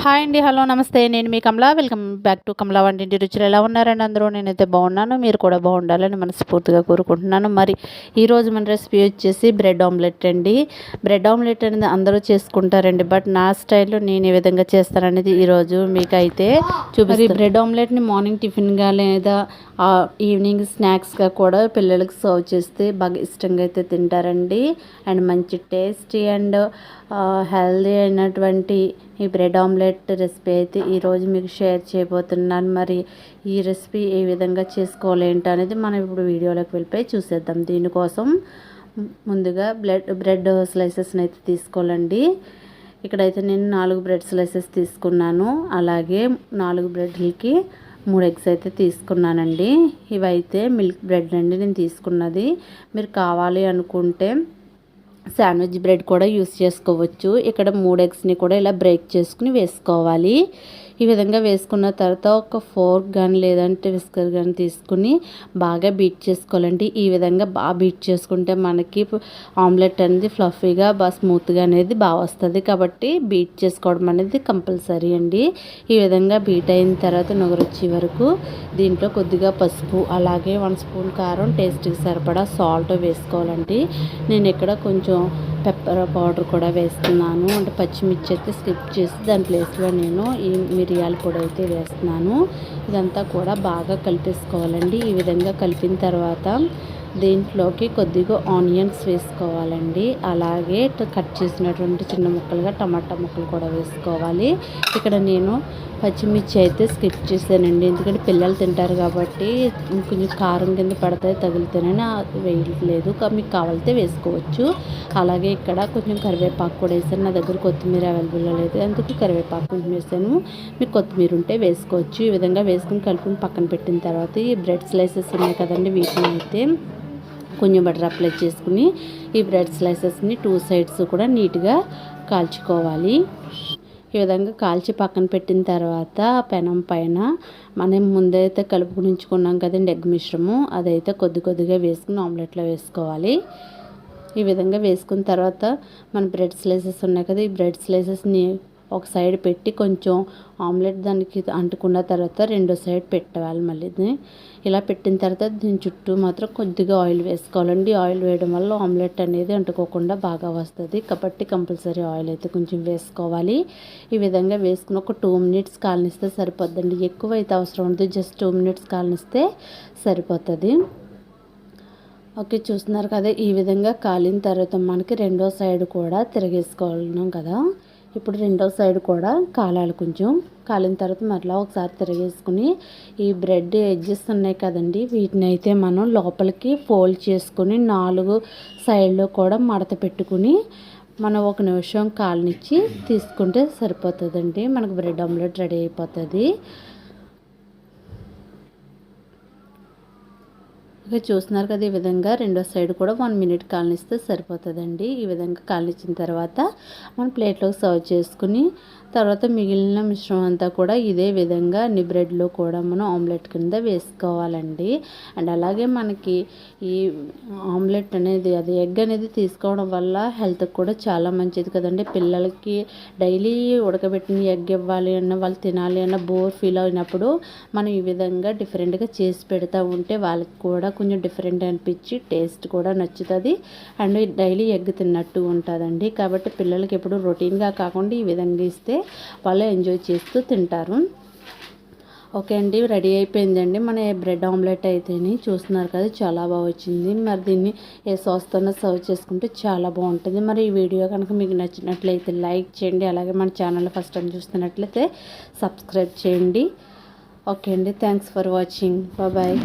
Hi అండి. Hello నమస్తే. నేను మీ కమల. వెల్కమ్ బ్యాక్ టు కమల వంటింటి రుచులు. ఎలా ఉన్నారండి అందరూ? నేనైతే బాగున్నాను. మీరు కూడా బాగుండాలని మనస్ఫూర్తిగా కోరుకుంటున్నాను. మరి ఈరోజు మన రెసిపీ వచ్చేసి బ్రెడ్ ఆమ్లెట్ అండి. బ్రెడ్ ఆమ్లెట్ అనేది అందరూ చేసుకుంటారండి. బట్ నా స్టైల్లో నేను ఏ విధంగా చేస్తాననేది ఈరోజు మీకు అయితే చూపిస్తాను. బ్రెడ్ ఆమ్లెట్ని మార్నింగ్ టిఫిన్గా లేదా ఈవినింగ్ స్నాక్స్గా కూడా పిల్లలకి సర్వ్ చేస్తే బాగా ఇష్టంగా అయితే తింటారండి. అండ్ మంచి టేస్టీ అండ్ హెల్దీ అయినటువంటి ఈ బ్రెడ్ ఆమ్లెట్ రెసిపీ అయితే ఈరోజు మీకు షేర్ చేయబోతున్నాను. మరి ఈ రెసిపీ ఏ విధంగా చేసుకోవాలి ఏంటి అనేది మనం ఇప్పుడు వీడియోలోకి వెళ్ళిపోయి చూసేద్దాం. దీనికోసం ముందుగా బ్రెడ్ స్లైసెస్ని అయితే తీసుకోవాలండి. ఇక్కడైతే నేను 4 బ్రెడ్ స్లైసెస్ తీసుకున్నాను. అలాగే 4 బ్రెడ్లకి 3 ఎగ్స్ అయితే తీసుకున్నానండి. ఇవైతే మిల్క్ బ్రెడ్ అండి నేను తీసుకున్నది. మీరు కావాలి అనుకుంటే శాండ్విచ్ బ్రెడ్ కూడా యూస్ చేసుకోవచ్చు. ఇక్కడ 3 ఎగ్స్ని కూడా ఇలా బ్రేక్ చేసుకుని వేసుకోవాలి. ఈ విధంగా వేసుకున్న తర్వాత ఒక ఫోర్క్ కానీ లేదంటే విస్కర్ కానీ తీసుకుని బాగా బీట్ చేసుకోవాలండి. ఈ విధంగా బాగా బీట్ చేసుకుంటే మనకి ఆమ్లెట్ అనేది ఫ్లఫీగా బాగా స్మూత్గా అనేది బాగా వస్తుంది. కాబట్టి బీట్ చేసుకోవడం అనేది కంపల్సరీ అండి. ఈ విధంగా బీట్ అయిన తర్వాత నొగరొచ్చే వరకు దీంట్లో కొద్దిగా పసుపు అలాగే 1 స్పూన్ కారం టేస్ట్కి సరిపడా సాల్ట్ వేసుకోవాలండి. నేను ఇక్కడ కొంచెం పెప్పర్ పౌడర్ కూడా వేస్తున్నాను. అంటే పచ్చిమిర్చి అయితే స్కిప్ చేసి దాని ప్లేస్లో నేను ఈ మిరియాల పొడి అయితే వేస్తున్నాను. ఇదంతా కూడా బాగా కలిపేసుకోవాలండి. ఈ విధంగా కలిపిన తర్వాత దీంట్లోకి కొద్దిగా ఆనియన్స్ వేసుకోవాలండి. అలాగే కట్ చేసినటువంటి చిన్న ముక్కలుగా టమాటా ముక్కలు కూడా వేసుకోవాలి. ఇక్కడ నేను పచ్చిమిర్చి అయితే స్కిప్ చేశానండి. ఎందుకంటే పిల్లలు తింటారు కాబట్టి కొంచెం కారం కింద పడతాయి తగిలితేనని వేయట్లేదు. మీకు కావాలితే వేసుకోవచ్చు. అలాగే ఇక్కడ కొంచెం కరివేపాకు కూడా వేసాను. నా దగ్గర కొత్తిమీర అవైలబుల్లో లేదు, అందుకు కరివేపాకు వేసాను. మీకు కొత్తిమీర ఉంటే వేసుకోవచ్చు. ఈ విధంగా వేసుకుని కలుపుని పక్కన పెట్టిన తర్వాత ఈ బ్రెడ్ స్లైసెస్ ఉన్నాయి కదండి, వీటిని అయితే కొంచెం బటర్ అప్లై చేసుకుని ఈ బ్రెడ్ స్లైసెస్ని 2 సైడ్స్ కూడా నీట్గా కాల్చుకోవాలి. ఈ విధంగా కాల్చి పక్కన పెట్టిన తర్వాత పెనం పైన మనం ముందైతే కలుపుకుని ఉంచుకున్నాం కదండి ఎగ్ మిశ్రమం, అదైతే కొద్దిగా వేసుకుని ఆమ్లెట్లో వేసుకోవాలి. ఈ విధంగా వేసుకున్న తర్వాత మన బ్రెడ్ స్లైసెస్ ఉన్నాయి కదా, ఈ బ్రెడ్ స్లైసెస్ని ఒక సైడ్ పెట్టి కొంచెం ఆమ్లెట్ దానికి అంటుకున్న తర్వాత రెండో సైడ్ పెట్టాలి. మళ్ళీ ఇలా పెట్టిన తర్వాత దీని చుట్టూ మాత్రం కొద్దిగా ఆయిల్ వేసుకోవాలండి. ఆయిల్ వేయడం వల్ల ఆమ్లెట్ అనేది అంటుకోకుండా బాగా వస్తుంది. కాబట్టి కంపల్సరీ ఆయిల్ అయితే కొంచెం వేసుకోవాలి. ఈ విధంగా వేసుకుని ఒక 2 మినిట్స్ కాలనిస్తే సరిపోద్దండి. ఎక్కువ అయితే అవసరం ఉంటుంది, జస్ట్ 2 మినిట్స్ కాలనిస్తే సరిపోతుంది. ఓకే, చూస్తున్నారు కదా, ఈ విధంగా కాలిన తర్వాత మనకి రెండో సైడ్ కూడా తిరిగేసుకోవాలన్నాం కదా. ఇప్పుడు రెండో సైడ్ కూడా కాలాలి. కొంచెం కాలిన తర్వాత మరలా ఒకసారి తిరిగేసుకుని ఈ బ్రెడ్ ఎడ్జెస్ ఉన్నాయి కదండి, వీటిని అయితే మనం లోపలికి ఫోల్డ్ చేసుకుని 4 సైడ్లో కూడా మడత పెట్టుకుని మనం 1 నిమిషం కాలనిచ్చి తీసుకుంటే సరిపోతుందండి. మనకు బ్రెడ్ ఆమ్లెట్ రెడీ అయిపోతుంది. ఇక చూస్తున్నారు కదా, ఈ విధంగా రెండో సైడ్ కూడా 1 మినిట్ కాలనిస్తే సరిపోతుందండి. ఈ విధంగా కాలనిచ్చిన తర్వాత మనం ప్లేట్లోకి సర్వ్ చేసుకుని తర్వాత మిగిలిన మిశ్రమం అంతా కూడా ఇదే విధంగా అన్ని బ్రెడ్లో కూడా మనం ఆమ్లెట్ కింద వేసుకోవాలండి. అండ్ అలాగే మనకి ఈ ఆమ్లెట్ అనేది అది ఎగ్ అనేది తీసుకోవడం వల్ల హెల్త్కి కూడా చాలా మంచిది కదండి. పిల్లలకి డైలీ ఉడకబెట్టిన ఎగ్ ఇవ్వాలి అన్న, వాళ్ళు తినాలి అన్న బోర్ ఫీల్ అయినప్పుడు మనం ఈ విధంగా డిఫరెంట్గా చేసి పెడతా ఉంటే వాళ్ళకి కూడా కొంచెం డిఫరెంట్ అనిపించి టేస్ట్ కూడా నచ్చుతుంది. అండ్ డైలీ ఎగ్ తిన్నట్టు ఉంటుందండి. కాబట్టి పిల్లలకి ఎప్పుడు రొటీన్గా కాకుండా ఈ విధంగా ఇస్తే వాళ్ళు ఎంజాయ్ చేస్తూ తింటారు. ఓకే అండి, రెడీ అయిపోయిందండి మన బ్రెడ్ ఆమ్లెట్ అయితేని. చూస్తున్నారు కదా, చాలా బాగా వచ్చింది. మరి దీన్ని ఏ సాస్తోనో సర్వ్ చేసుకుంటే చాలా బాగుంటుంది. మరి ఈ వీడియో కనుక మీకు నచ్చినట్లయితే లైక్ చేయండి. అలాగే మన ఛానల్ ఫస్ట్ టైం చూస్తున్నట్లయితే సబ్స్క్రైబ్ చేయండి. ఓకే అండి, థ్యాంక్స్ ఫర్ వాచింగ్. బాయ్.